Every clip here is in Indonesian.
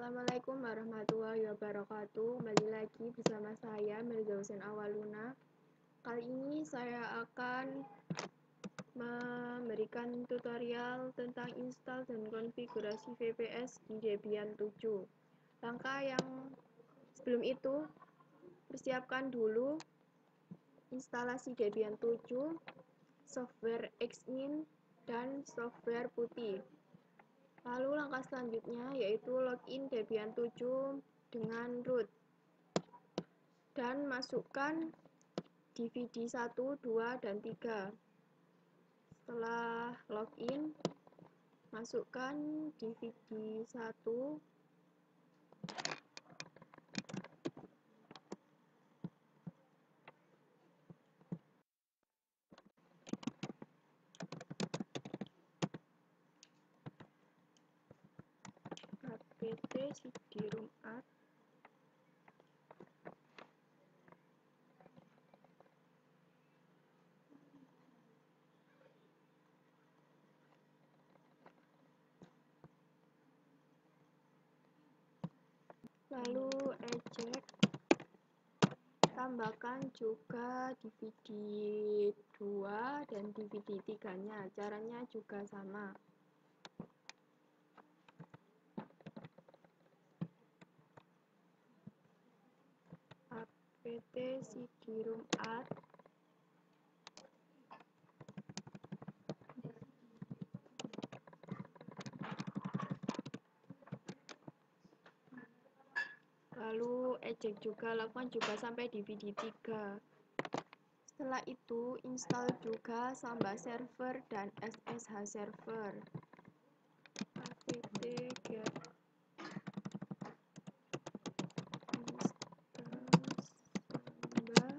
Assalamualaikum warahmatullahi wabarakatuh. Kembali lagi bersama saya Mirza Husain Awaluna. Kali ini saya akan memberikan tutorial tentang install dan konfigurasi VPS di Debian 7. Langkah yang sebelum itu, persiapkan dulu instalasi Debian 7, software Xmin, dan software putih. Lalu langkah selanjutnya yaitu login Debian 7 dengan root dan masukkan DVD 1, 2, dan 3. Setelah login, masukkan DVD 1, apt cd-rom-at, lalu eject, tambahkan juga DVD 2 dan DVD 3-nya, caranya juga sama. apt cd-rom-at, lalu eject juga, lakukan juga sampai DVD 3. Setelah itu install juga Samba server dan SSH server. apt get install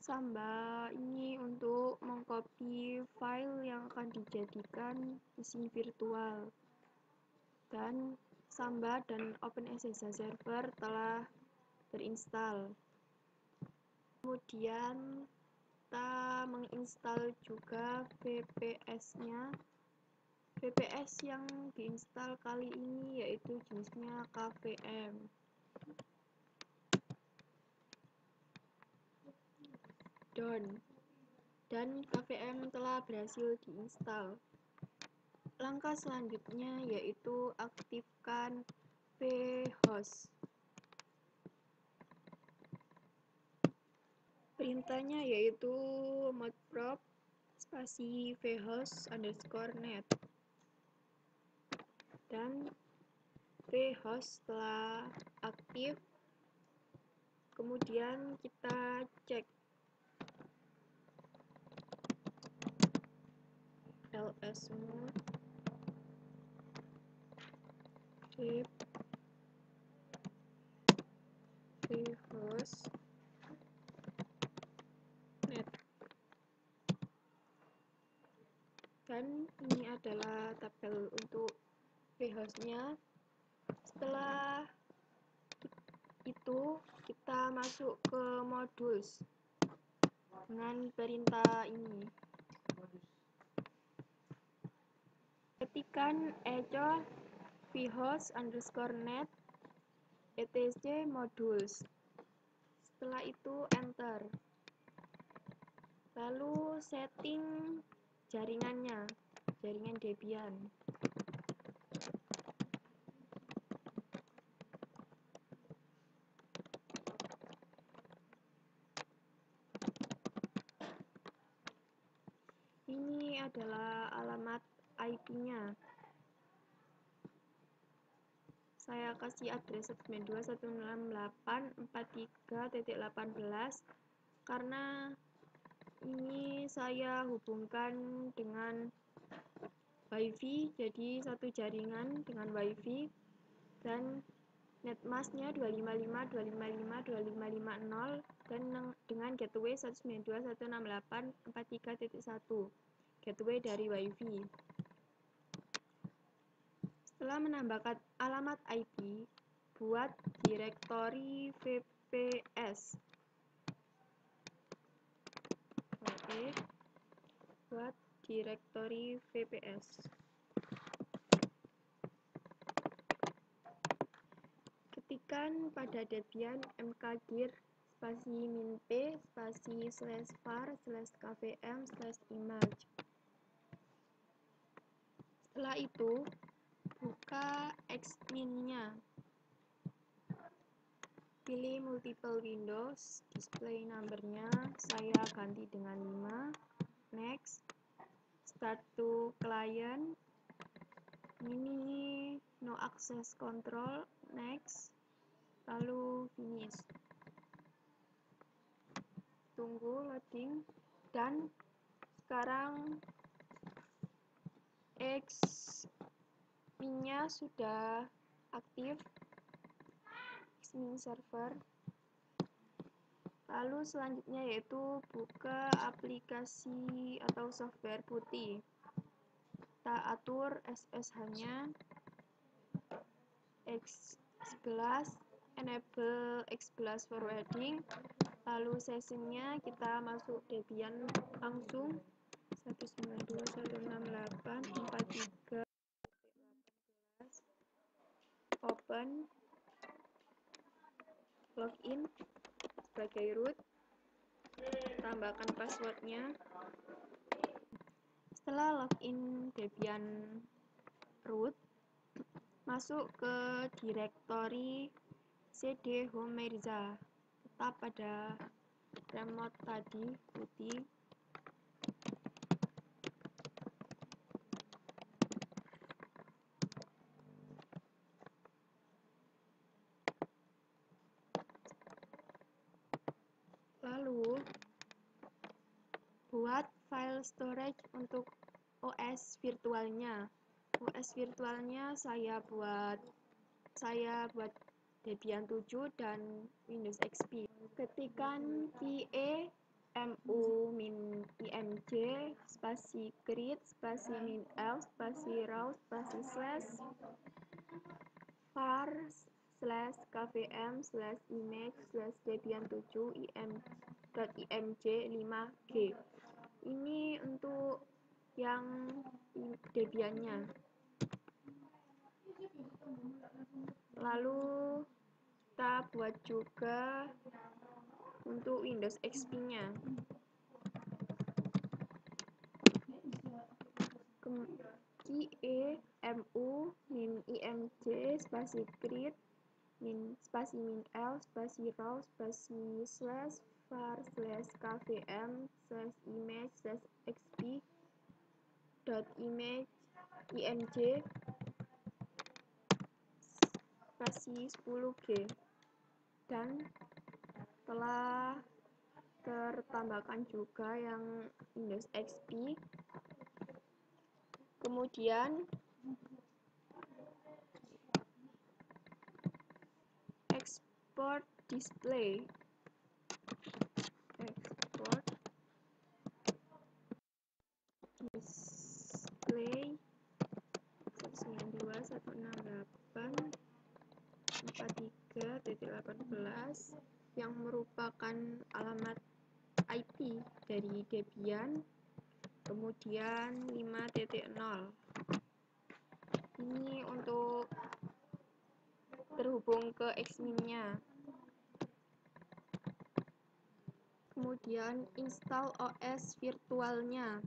Samba, Samba ini untuk mengcopy file yang akan dijadikan mesin virtual. Dan Samba dan OpenSSH server telah terinstall. Kemudian kita menginstal juga VPS-nya. VPS yang diinstal kali ini yaitu jenisnya KVM. Dan KVM telah berhasil diinstal. Langkah selanjutnya yaitu aktifkan vhost. Perintahnya yaitu modproc spasi vhost_net. Dan vhost setelah aktif, kemudian kita cek lsmod dev vhost net. Dan ini adalah tabel untuk vhost-nya. Setelah itu kita masuk ke modus dengan perintah ini. Ketikkan echo vhost_net etc modus. Setelah itu enter. Lalu setting jaringannya, jaringan Debian. Ini adalah alamat IP-nya. Saya kasih address 192.168.43.18 karena ini saya hubungkan dengan WiFi, jadi satu jaringan dengan WiFi, dan netmasknya 255.255.2550 dan dengan gateway 192.168.43.1, gateway dari WiFi. Setelah menambahkan alamat IP, buat direktori VPS. buat directory VPS. Ketikkan pada Debian mkdir spasi -p spasi /var/kvm/image. Setelah itu, buka xmin-nya. Pilih multiple windows, display number-nya saya ganti dengan 5. Next. Start to client. Ini no access control. Next. Lalu finish. Tunggu loading. Dan sekarang xmin-nya sudah aktif. Xmin server. Lalu selanjutnya yaitu buka aplikasi atau software putih. Kita atur SSH-nya X11, enable X11 forwarding. Lalu session-nya kita masuk Debian langsung 192.168.43. Open, login sebagai root, tambahkan passwordnya. Setelah login Debian root, masuk ke direktori cd home Mirza. Tetap pada remote tadi putih. Lalu buat file storage untuk OS virtualnya. OS virtualnya saya buat Debian 7 dan Windows XP. Ketikkan kie mu-img spasi create spasi -l spasi raw spasi /var/kvm/image/debian7 img 5g. Ini untuk yang Debiannya. Lalu kita buat juga untuk Windows XP-nya. kie mu-img spasi create spasi -l spasi raw spasi /var/kvm/xp.img spasi 10g. Dan telah tertambahkan juga yang Windows XP. Kemudian export display. Export display 192.168.43.18 yang merupakan alamat IP dari Debian. Kemudian 5.0. Ini untuk terhubung ke xmin-nya. Kemudian install OS virtualnya.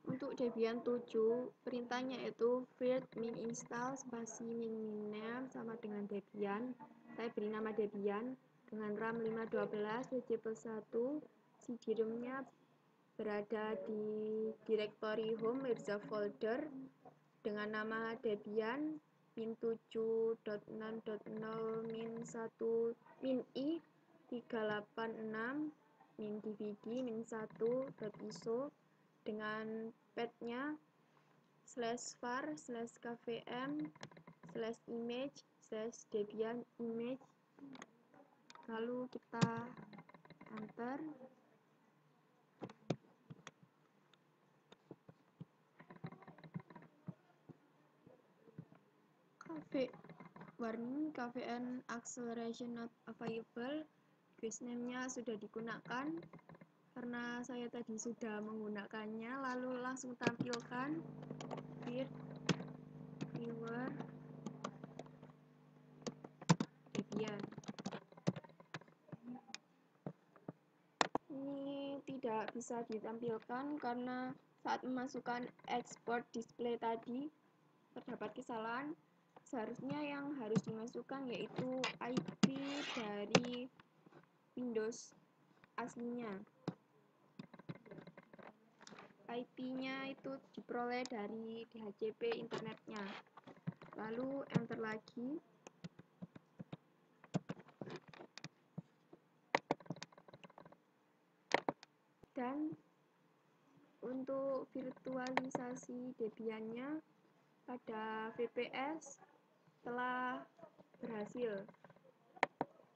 Untuk Debian 7, perintahnya itu virt min install spasi min sama dengan Debian. Saya beri nama Debian dengan RAM 512, WJ+1. CD-ROM-nya berada di direktori home Mirza folder dengan nama Debian min7.6.0 min1 min-i 386 min-dvd min1.iso dengan path-nya /var/kvm/image/debian image. Lalu kita enter. Warning KVM acceleration not available. Guest name-nya sudah digunakan. Karena saya tadi sudah menggunakannya, lalu langsung tampilkan feed, viewer, Debian. Ini tidak bisa ditampilkan karena saat memasukkan export display tadi terdapat kesalahan. Seharusnya yang harus dimasukkan yaitu IP dari Windows aslinya. IP-nya itu diperoleh dari DHCP internetnya. Lalu enter lagi. Dan untuk virtualisasi Debian-nya pada VPS telah berhasil.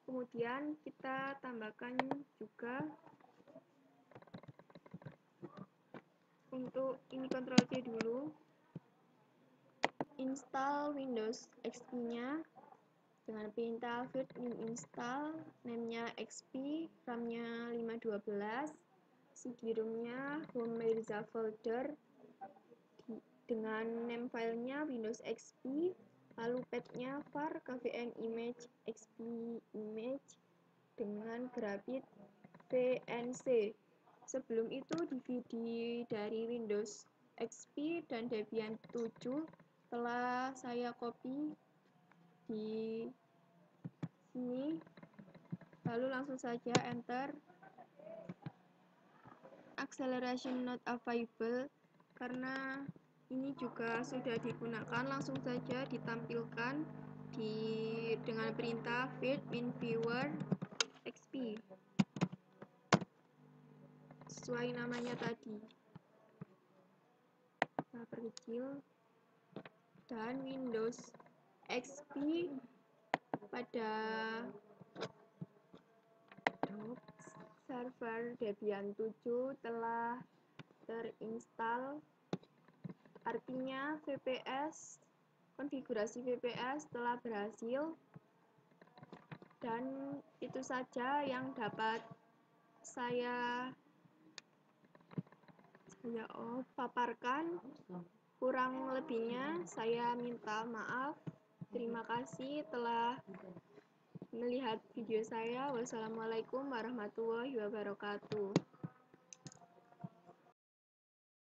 Kemudian kita tambahkan juga untuk ini Ctrl C dulu, install Windows XP-nya dengan perintah virт min install, name-nya XP, RAM-nya 512, CD-ROM-nya home Mirza folder dengan name filenya Windows XP, lalu path-nya var kvn image xp image dengan grafik VNC. Sebelum itu DVD dari Windows XP dan Debian 7 telah saya copy di sini, lalu langsung saja enter. Acceleration not available karena ini juga sudah digunakan, langsung saja ditampilkan dengan perintah virт min viewer XP sesuai namanya tadi. Nah, perkecil dan Windows XP pada server Debian 7 telah terinstall, artinya VPS, konfigurasi VPS telah berhasil, dan itu saja yang dapat saya paparkan. Kurang lebihnya saya minta maaf. Terima kasih telah melihat video saya. Wassalamualaikum warahmatullahi wabarakatuh.